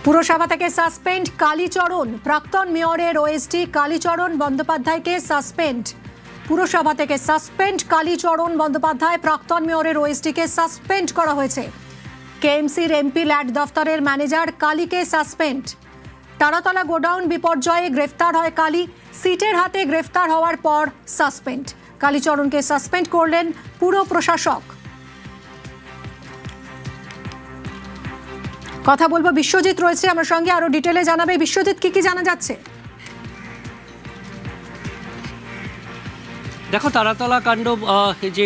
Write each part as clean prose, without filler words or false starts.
পুরসভা থেকে সাসপেন্ড কালীচরণ। প্রাক্তন মেয়রের ওএসডি কালীচরণ বন্দ্যোপাধ্যায়কে সাসপেন্ড। পুরসভা থেকে সাসপেন্ড কালীচরণ বন্দ্যোপাধ্যায়। প্রাক্তন মেয়রের ওএসডিকে সাসপেন্ড করা হয়েছে। কেএমসির এমপি ল্যাড দফতরের ম্যানেজার কালীকে সাসপেন্ড। তারাতলা গোডাউন বিপর্যয়ে গ্রেফতার হয় কালী। সিটের হাতে গ্রেফতার হওয়ার পর সাসপেন্ড। কালীচরণকে সাসপেন্ড করলেন পুর প্রশাসক। কথা বলবো, বিশ্বজিৎ রয়েছে আমার সঙ্গে, আরো ডিটেলে জানাবে। বিশ্বজিৎ, কি জানা যাচ্ছে? দেখো, তারাতলা কাণ্ড যে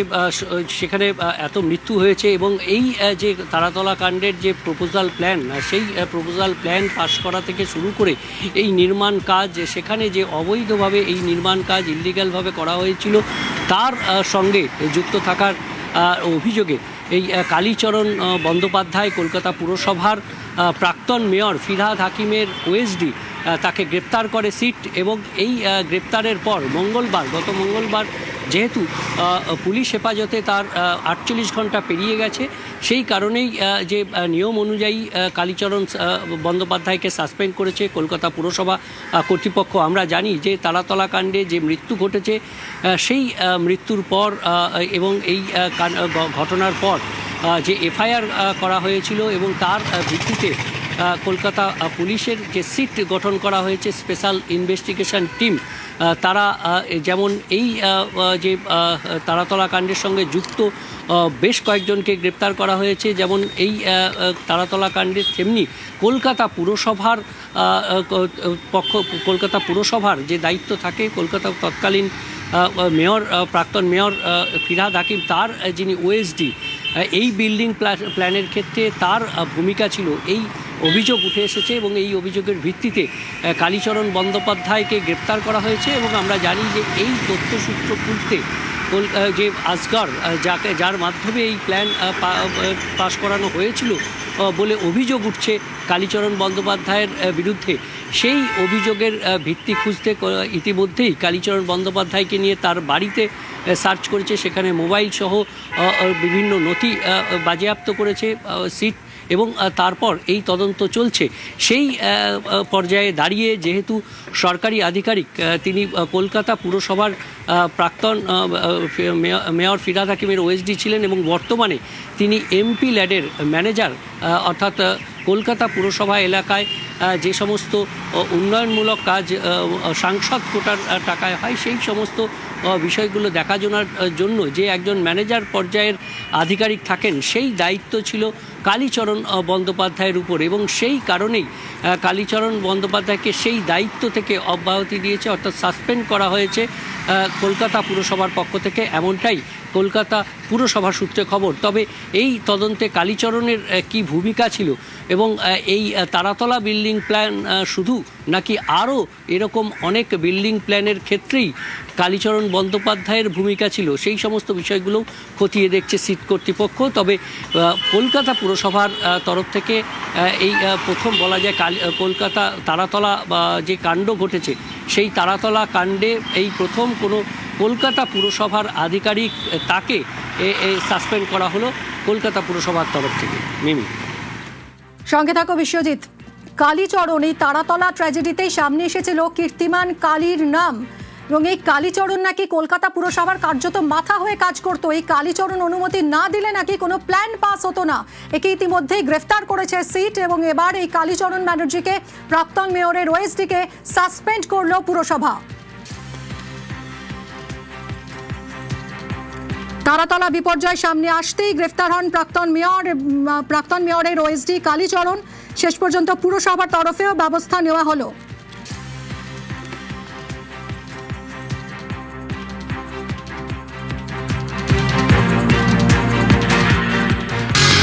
সেখানে এত মৃত্যু হয়েছে এবং এই যে তারাতলা কাণ্ডের যে প্রপোজাল প্ল্যান, সেই প্রপোজাল প্ল্যান পাশ করা থেকে শুরু করে এই নির্মাণ কাজ, সেখানে যে অবৈধভাবে এই নির্মাণ কাজ ইলিগ্যালভাবে করা হয়েছিল, তার সঙ্গে যুক্ত থাকার অভিযোগে এই কালীচরণ বন্দ্যোপাধ্যায়, কলকাতা পুরসভার প্রাক্তন মেয়র ফিরহাদ হাকিমের ওএসডি, তাকে গ্রেপ্তার করে সিট। এবং এই গ্রেপ্তারের পর গত মঙ্গলবার যেহেতু পুলিশ হেফাজতে তার 48 ঘন্টা পেরিয়ে গেছে, সেই কারণেই যে নিয়ম অনুযায়ী কালীচরণ বন্দ্যোপাধ্যায়কে সাসপেন্ড করেছে কলকাতা পুরসভা কর্তৃপক্ষ। আমরা জানি যে তারাতলা কাণ্ডে যে মৃত্যু ঘটেছে, সেই মৃত্যুর পর এবং এই ঘটনার পর যে এফআইআর করা হয়েছিল এবং তার ভিত্তিতে কলকাতা পুলিশের যে সিট গঠন করা হয়েছে, স্পেশাল ইনভেস্টিগেশন টিম, তারা যেমন এই যে তারাতলা কাণ্ডের সঙ্গে যুক্ত বেশ কয়েকজনকে গ্রেপ্তার করা হয়েছে, যেমন এই তারাতলা কাণ্ডে, তেমনি কলকাতা পুরসভার যে দায়িত্ব থাকে, কলকাতা তৎকালীন মেয়র, প্রাক্তন মেয়র ফিরহাদ হাকিম, তার যিনি ওএসডি, এই বিল্ডিং প্ল্যানের ক্ষেত্রে তার ভূমিকা ছিল, এই অভিযোগ উঠে এসেছে এবং এই অভিযোগের ভিত্তিতে কালীচরণ বন্দ্যোপাধ্যায়কে গ্রেপ্তার করা হয়েছে। এবং আমরা জানি যে এই তথ্যসূত্র খুলতে যে আজগর, যার মাধ্যমে এই প্ল্যান পাশ করানো হয়েছিল বলে অভিযোগ উঠছে কালীচরণ বন্দ্যোপাধ্যায়ের বিরুদ্ধে, সেই অভিযোগের ভিত্তি খুঁজতে ইতিমধ্যেই কালীচরণ বন্দ্যোপাধ্যায়কে নিয়ে তার বাড়িতে সার্চ করেছে, সেখানে মোবাইল সহ বিভিন্ন নথি বাজেয়াপ্ত করেছে সিট। এবং তারপর এই তদন্ত চলছে। সেই পর্যায়ে দাঁড়িয়ে যেহেতু সরকারি আধিকারিক, তিনি কলকাতা পুরসভার প্রাক্তন মেয়র ফিরহাদ হাকিমের ওএসডি ছিলেন এবং বর্তমানে তিনি এমপি ল্যাডের ম্যানেজার, অর্থাৎ কলকাতা পুরসভা এলাকায় যে সমস্ত উন্নয়নমূলক কাজ সাংসদ কোটার টাকায় হয়, সেই সমস্ত বিষয়গুলো দেখাশোনার জন্য যে একজন ম্যানেজার পর্যায়ের আধিকারিক থাকেন, সেই দায়িত্ব ছিল কালীচরণ বন্দ্যোপাধ্যায়ের উপর। এবং সেই কারণেই কালীচরণ বন্দ্যোপাধ্যায়কে সেই দায়িত্ব থেকে অব্যাহতি দিয়েছে, অর্থাৎ সাসপেন্ড করা হয়েছে কলকাতা পুরসভার পক্ষ থেকে, এমনটাই কলকাতা পুরসভার সূত্রে খবর। তবে এই তদন্তে কালীচরণের কি ভূমিকা ছিল এবং এই তারাতলা বিল্ডিং প্ল্যান শুধু নাকি আরও এরকম অনেক বিল্ডিং প্ল্যানের ক্ষেত্রেই কালীচরণ বন্দ্যোপাধ্যায়ের ভূমিকা ছিল, সেই সমস্ত বিষয়গুলো খতিয়ে দেখছে সিট কর্তৃপক্ষ। তবে কলকাতা পুরসভার তরফ থেকে এই প্রথম বলা যায় কলকাতা তারাতলা যে কাণ্ড ঘটেছে, সেই তারাতলা কাণ্ডে এই প্রথম কোনো কলকাতা পুরসভার আধিকারিক, তাকে সাসপেন্ড করা হলো কলকাতা পুরসভার তরফ থেকে। মিমি, সঙ্গে থাকো বিশ্বজিৎ। কালীচরণ, এই তারাতলা ট্র্যাজেডিতেই সামনে এসেছিল কীর্তিমান কালীর নাম, এবং এই কালীচরণ নাকি কলকাতা পুরসভার কার্যত মাথা হয়ে কাজ করতো। এই কালীচরণ অনুমতি না দিলে নাকি কোনো প্ল্যান পাস হতো না। একে ইতিমধ্যেই গ্রেফতার করেছে সিট, এবং এবার এই কালীচরণ ব্যানার্জিকে, প্রাক্তন মেয়রের ওএসডিকে সাসপেন্ড করলো পুরসভা। তারাতলা বিপর্যয় সামনে আসতেই গ্রেফতার হন প্রাক্তন মেয়রের ওএসডি কালীচরণ। শেষ পর্যন্ত পুরসভার তরফেও ব্যবস্থা নেওয়া হলো।